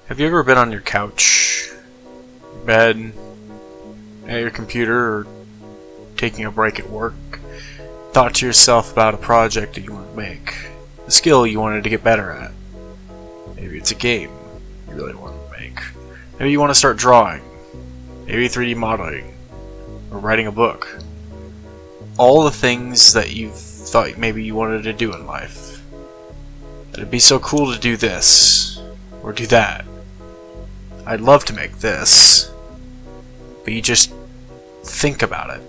Have you ever been on your couch, bed, at your computer, or taking a break at work, thought to yourself about a project that you want to make, a skill you wanted to get better at? Maybe it's a game you really want to make. Maybe you want to start drawing, maybe 3D modeling, or writing a book. All the things that you thought maybe you wanted to do in life. It'd be so cool to do this, or do that. I'd love to make this, but you just think about it.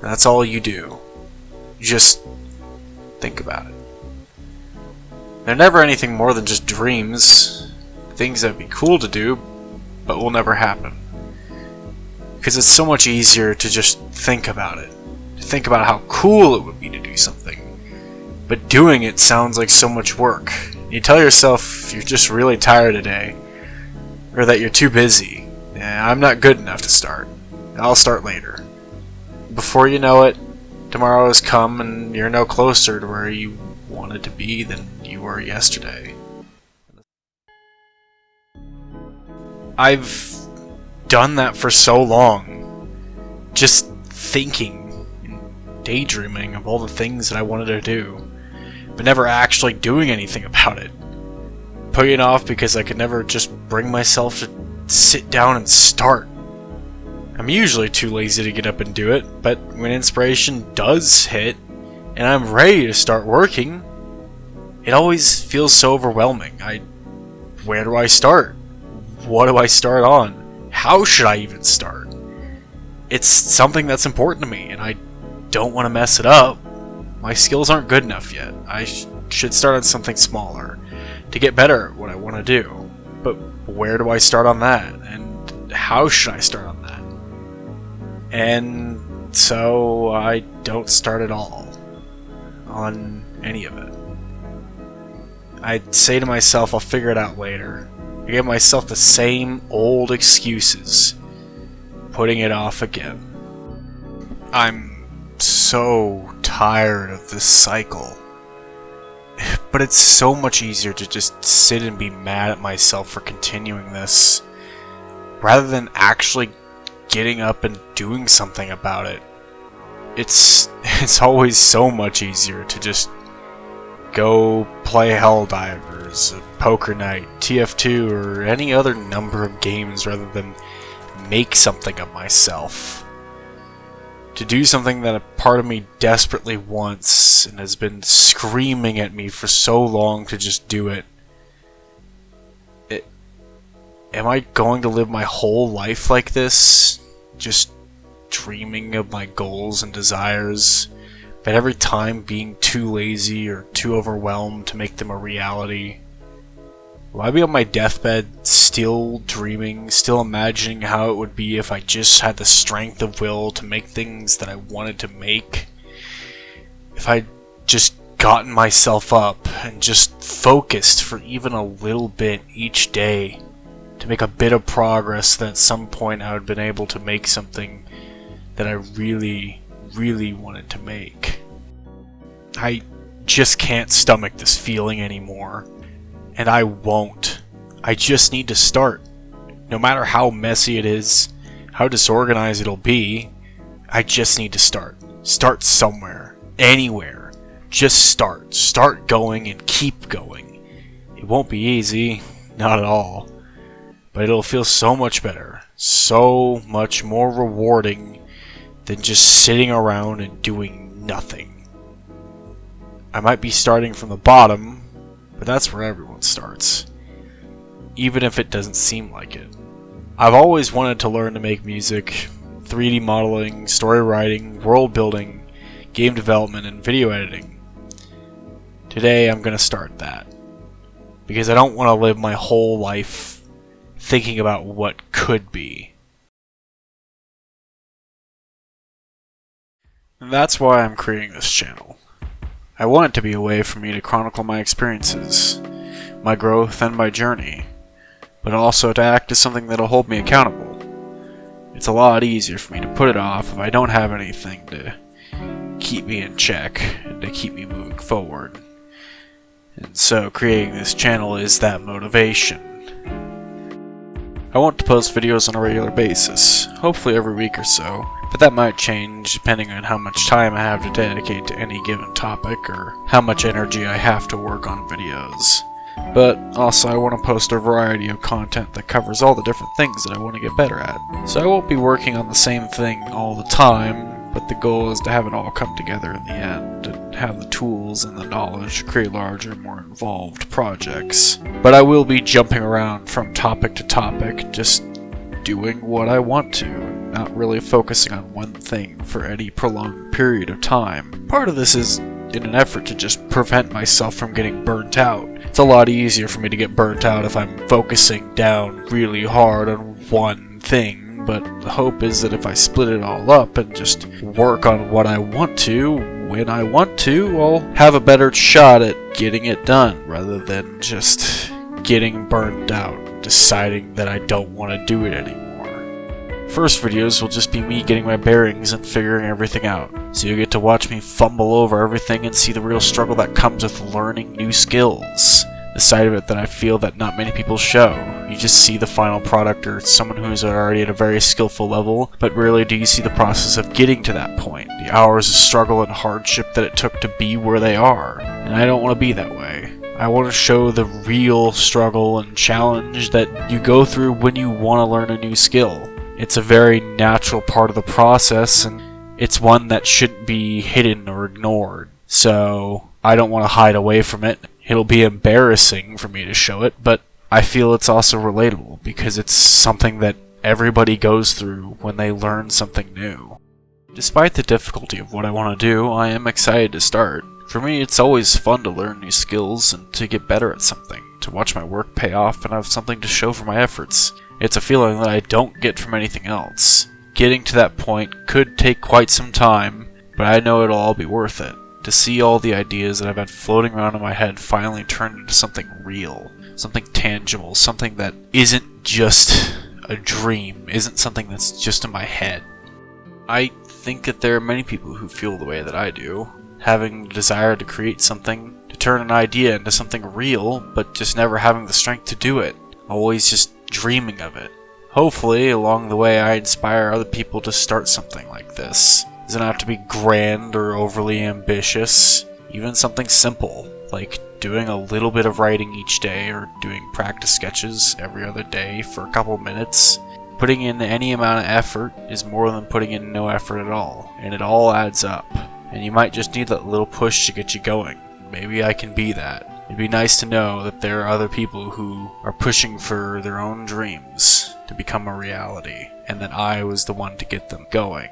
That's all you do. You just think about it. They're never anything more than just dreams, things that'd be cool to do, but will never happen. Because it's so much easier to just think about it, to think about how cool it would be to do something. But doing it sounds like so much work. You tell yourself you're just really tired today, or that you're too busy. I'm not good enough to start. I'll start later. Before you know it, tomorrow has come and you're no closer to where you wanted to be than you were yesterday. I've done that for so long. Just thinking and daydreaming of all the things that I wanted to do, but never actually doing anything about it. Putting it off because I could never just bring myself to sit down and start. I'm usually too lazy to get up and do it, but when inspiration does hit, and I'm ready to start working, it always feels so overwhelming. Where do I start? What do I start on? How should I even start? It's something that's important to me, and I don't want to mess it up. My skills aren't good enough yet. I should start on something smaller to get better at what I want to do. But where do I start on that? And how should I start on that? And so I don't start at all on any of it. I say to myself, I'll figure it out later. I give myself the same old excuses, putting it off again. I'm so tired of this cycle. But it's so much easier to just sit and be mad at myself for continuing this, rather than actually getting up and doing something about it. It's always so much easier to just go play Helldivers, Poker Night, TF2, or any other number of games rather than make something of myself. To do something that a part of me desperately wants and has been screaming at me for so long to just do it. Am I going to live my whole life like this? Just dreaming of my goals and desires, but every time being too lazy or too overwhelmed to make them a reality? Will I be on my deathbed still dreaming, still imagining how it would be if I just had the strength of will to make things that I wanted to make? If I'd just gotten myself up and just focused for even a little bit each day to make a bit of progress, that at some point I would have been able to make something that I really, really wanted to make. I just can't stomach this feeling anymore. And I won't. I just need to start. No matter how messy it is, how disorganized it'll be, I just need to start. Start somewhere. Anywhere. Just start. Start going and keep going. It won't be easy. Not at all. But it'll feel so much better. So much more rewarding than just sitting around and doing nothing. I might be starting from the bottom, but that's where everyone starts, even if it doesn't seem like it. I've always wanted to learn to make music, 3D modeling, story writing, world building, game development, and video editing. Today I'm going to start that, because I don't want to live my whole life thinking about what could be. And that's why I'm creating this channel. I want it to be a way for me to chronicle my experiences, my growth, and my journey, but also to act as something that'll hold me accountable. It's a lot easier for me to put it off if I don't have anything to keep me in check and to keep me moving forward. And so creating this channel is that motivation. I want to post videos on a regular basis, hopefully every week or so, but that might change depending on how much time I have to dedicate to any given topic or how much energy I have to work on videos. But also I want to post a variety of content that covers all the different things that I want to get better at. So I won't be working on the same thing all the time, but the goal is to have it all come together in the end and have the tools and the knowledge to create larger, more involved projects. But I will be jumping around from topic to topic, just doing what I want to, and not really focusing on one thing for any prolonged period of time. Part of this is in an effort to just prevent myself from getting burnt out. It's a lot easier for me to get burnt out if I'm focusing down really hard on one thing. But the hope is that if I split it all up and just work on what I want to, when I want to, I'll have a better shot at getting it done, rather than just getting burnt out, deciding that I don't want to do it anymore. First videos will just be me getting my bearings and figuring everything out, so you get to watch me fumble over everything and see the real struggle that comes with learning new skills. The side of it that I feel that not many people show. You just see the final product or someone who's already at a very skillful level, but rarely do you see the process of getting to that point, the hours of struggle and hardship that it took to be where they are. And I don't want to be that way. I want to show the real struggle and challenge that you go through when you want to learn a new skill. It's a very natural part of the process, and it's one that shouldn't be hidden or ignored. So I don't want to hide away from it. It'll be embarrassing for me to show it, but I feel it's also relatable because it's something that everybody goes through when they learn something new. Despite the difficulty of what I want to do, I am excited to start. For me, it's always fun to learn new skills and to get better at something, to watch my work pay off and have something to show for my efforts. It's a feeling that I don't get from anything else. Getting to that point could take quite some time, but I know it'll all be worth it. To see all the ideas that I've had floating around in my head finally turned into something real, something tangible, something that isn't just a dream, isn't something that's just in my head. I think that there are many people who feel the way that I do, having the desire to create something, to turn an idea into something real, but just never having the strength to do it, always just dreaming of it. Hopefully, along the way I inspire other people to start something like this. It doesn't have to be grand or overly ambitious, even something simple, like doing a little bit of writing each day or doing practice sketches every other day for a couple minutes. Putting in any amount of effort is more than putting in no effort at all, and it all adds up. And you might just need that little push to get you going. Maybe I can be that. It'd be nice to know that there are other people who are pushing for their own dreams to become a reality, and that I was the one to get them going.